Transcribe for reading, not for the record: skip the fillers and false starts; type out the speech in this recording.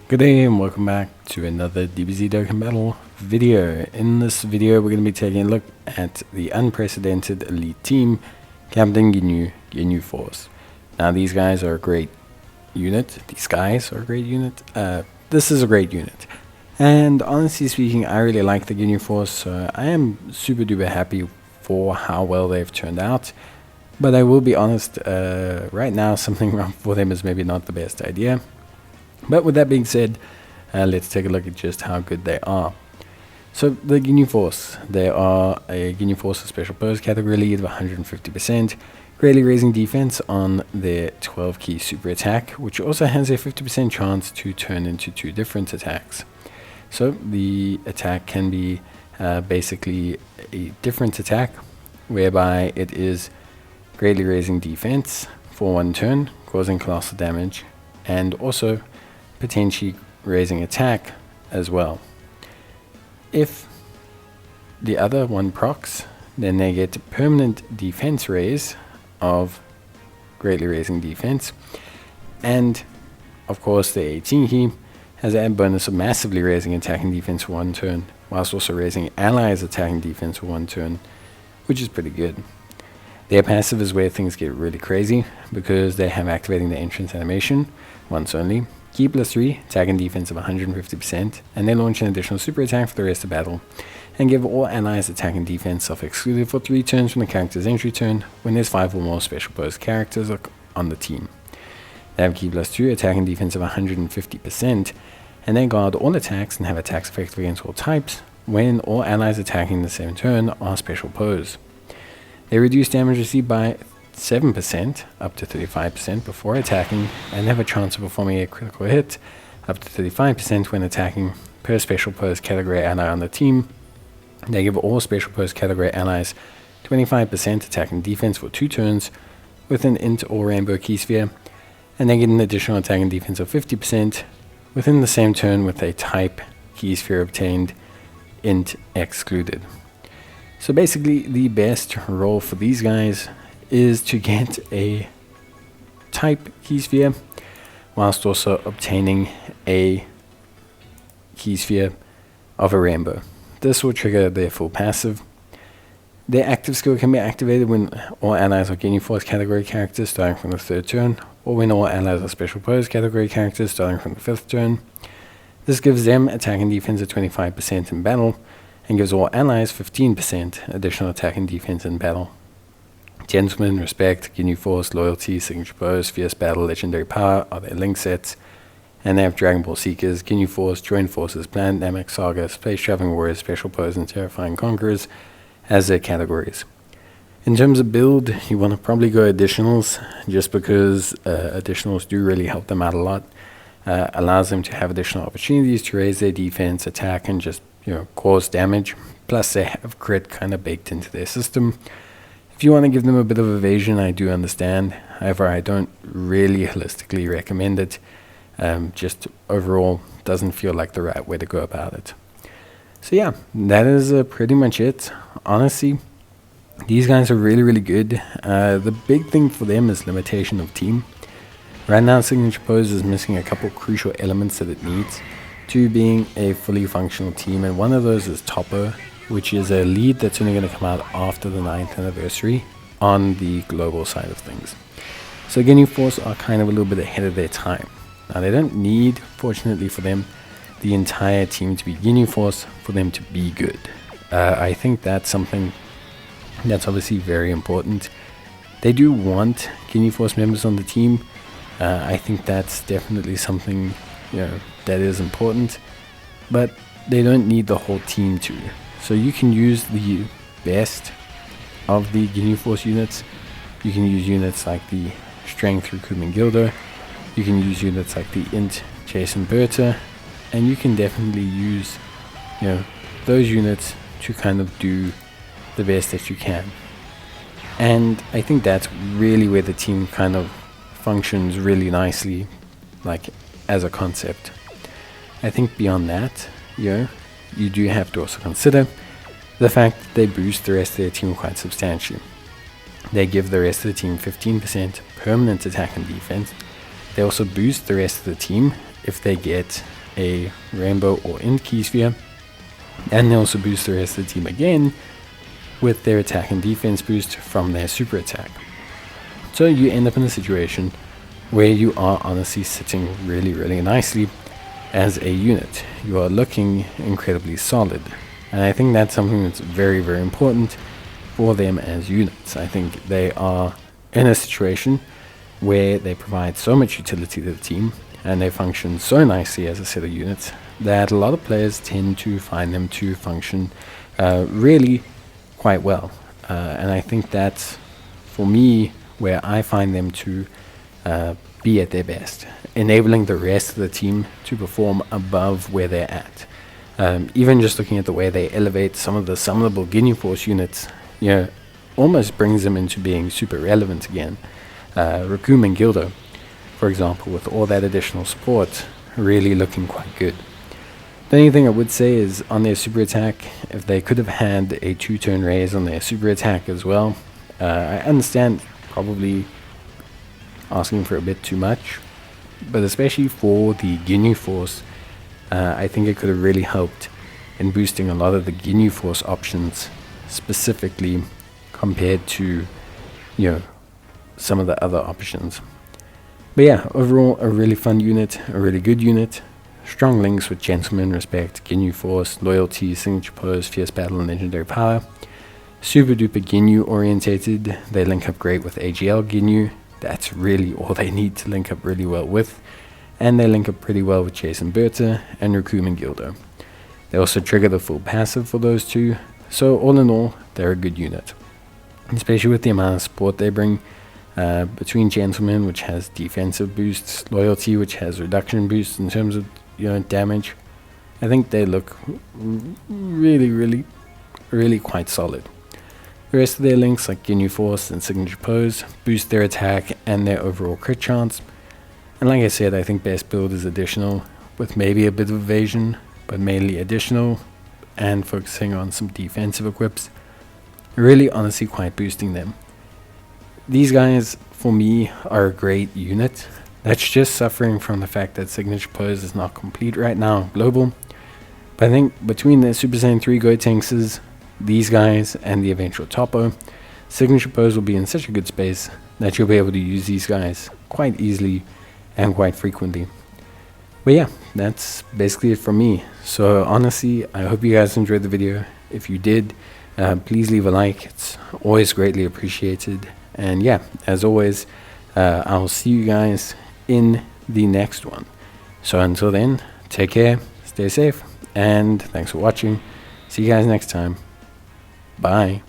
Good day and welcome back to another DBZ Dokkan battle video. In this video we're going to be taking a look at the unprecedented elite team, Captain Ginyu, Ginyu Force. Now these guys are a great unit. This is a great unit. And honestly speaking, I really like the Ginyu Force, so I am super duper happy for how well they've turned out. But I will be honest, right now something wrong for them is maybe not the best idea. But with that being said, let's take a look at just how good they are. So the Ginyu Force, they are a Ginyu Force special pose category lead of 150%, greatly raising defense on their 12 key super attack, which also has a 50% chance to turn into two different attacks. So the attack can be basically a different attack, whereby it is greatly raising defense for one turn, causing colossal damage, and also potentially raising attack as well. If the other one procs, then they get permanent defense raise of greatly raising defense, and of course the 18 key has an bonus of massively raising attack and defense for one turn, whilst also raising allies attack and defense for one turn, which is pretty good. Their passive is where things get really crazy, because they have activating the entrance animation once only, key +3, attack and defense of 150%, and they launch an additional super attack for the rest of battle, and give all allies attack and defense self-excluded for 3 turns from the character's entry turn when there's 5 or more special pose characters on the team. They have key +2, attack and defense of 150%, and they guard all attacks and have attacks effective against all types when all allies attacking the same turn are special pose. They reduce damage received by 7% up to 35% before attacking, and have a chance of performing a critical hit up to 35% when attacking per special pose category ally on the team. They give all special pose category allies 25% attack and defense for 2 turns with an INT or rainbow key sphere, and they get an additional attack and defense of 50% within the same turn with a type key sphere obtained, INT excluded. So basically the best role for these guys is to get a type key sphere whilst also obtaining a key sphere of a rainbow. This will trigger their full passive. Their active skill can be activated when all allies are Ginyu Force category characters starting from the 3rd turn, or when all allies are special pose category characters starting from the 5th turn. This gives them attack and defense of 25% in battle, and gives all allies 15% additional attack and defense in battle. Gentleman, Respect, Ginyu Force, Loyalty, Signature Pose, Fierce Battle, Legendary Power are their link sets, and they have Dragon Ball Seekers, Ginyu Force, Joint Forces, Planet Namek, Saga, Space Traveling Warriors, Special Pose, and Terrifying Conquerors as their categories. In terms of build, you want to probably go additionals, just because additionals do really help them out a lot. Allows them to have additional opportunities to raise their defense, attack, and just cause damage. Plus they have crit kind of baked into their system. If you want to give them a bit of evasion, I do understand. However, I don't really holistically recommend it. Just overall doesn't feel like the right way to go about it. So yeah, that is pretty much it. Honestly, these guys are really good. The big thing for them is limitation of team. Right now, Signature Pose is missing a couple crucial elements that it needs to being a fully functional team, and one of those is Topo, which is a lead that's only going to come out after the 9th anniversary on the global side of things. So Ginyu Force are kind of a little bit ahead of their time. Now they don't need, fortunately for them, the entire team to be Ginyu Force for them to be good. I think that's something that's obviously very important. They do want Ginyu Force members on the team. I think that's definitely something that is important, but they don't need the whole team to. So you can use the best of the Ginyu Force units. You can use units like the Strength Recruitment Gildo. You can use units like the INT Jason Berta, and you can definitely use those units to kind of do the best that you can. And I think that's really where the team kind of functions really nicely, like as a concept. I think beyond that, you do have to also consider the fact that they boost the rest of their team quite substantially. They give the rest of the team 15% permanent attack and defense. They also boost the rest of the team if they get a rainbow or INT key sphere, and they also boost the rest of the team again with their attack and defense boost from their super attack. So you end up in a situation where you are honestly sitting really, really nicely as a unit. You are looking incredibly solid, and I think that's something that's very, very important for them as units. I think they are in a situation where they provide so much utility to the team and they function so nicely as a set of units that a lot of players tend to find them to function really quite well. And I think that's, for me, where I find them to be at their best, enabling the rest of the team to perform above where they're at. Even just looking at the way they elevate some of the summonable Ginyu Force units, almost brings them into being super relevant again. Raccoon and Gildo, for example, with all that additional support, really looking quite good. The only thing I would say is on their super attack, if they could have had a 2-turn raise on their super attack as well. I understand probably asking for a bit too much, but especially for the Ginyu Force, I think it could have really helped in boosting a lot of the Ginyu Force options specifically compared to, some of the other options. But yeah, overall a really fun unit, a really good unit. Strong links with Gentleman, Respect, Ginyu Force, Loyalty, Signature Pose, Fierce Battle, and Legendary Power. Super duper Ginyu orientated. They link up great with AGL Ginyu. That's really all they need to link up really well with. And they link up pretty well with Jason Berta and Raccoon and Gildo. They also trigger the full passive for those two. So all in all, they're a good unit. Especially with the amount of support they bring. Between Gentleman, which has defensive boosts, Loyalty, which has reduction boosts in terms of damage, I think they look really, really, really quite solid. The rest of their links, like Ginyu Force and Signature Pose, boost their attack and their overall crit chance. And like I said, I think best build is additional, with maybe a bit of evasion, but mainly additional, and focusing on some defensive equips. Really honestly quite boosting them. These guys, for me, are a great unit. That's just suffering from the fact that Signature Pose is not complete right now, global. But I think between the Super Saiyan 3 Gotenks, these guys, and the eventual Toppo, Signature Pose will be in such a good space that you'll be able to use these guys quite easily and quite frequently. But yeah, that's basically it from me. So honestly, I hope you guys enjoyed the video. If you did, please leave a like. It's always greatly appreciated. And yeah, as always, I'll see you guys in the next one. So until then, take care, stay safe, and thanks for watching. See you guys next time. Bye.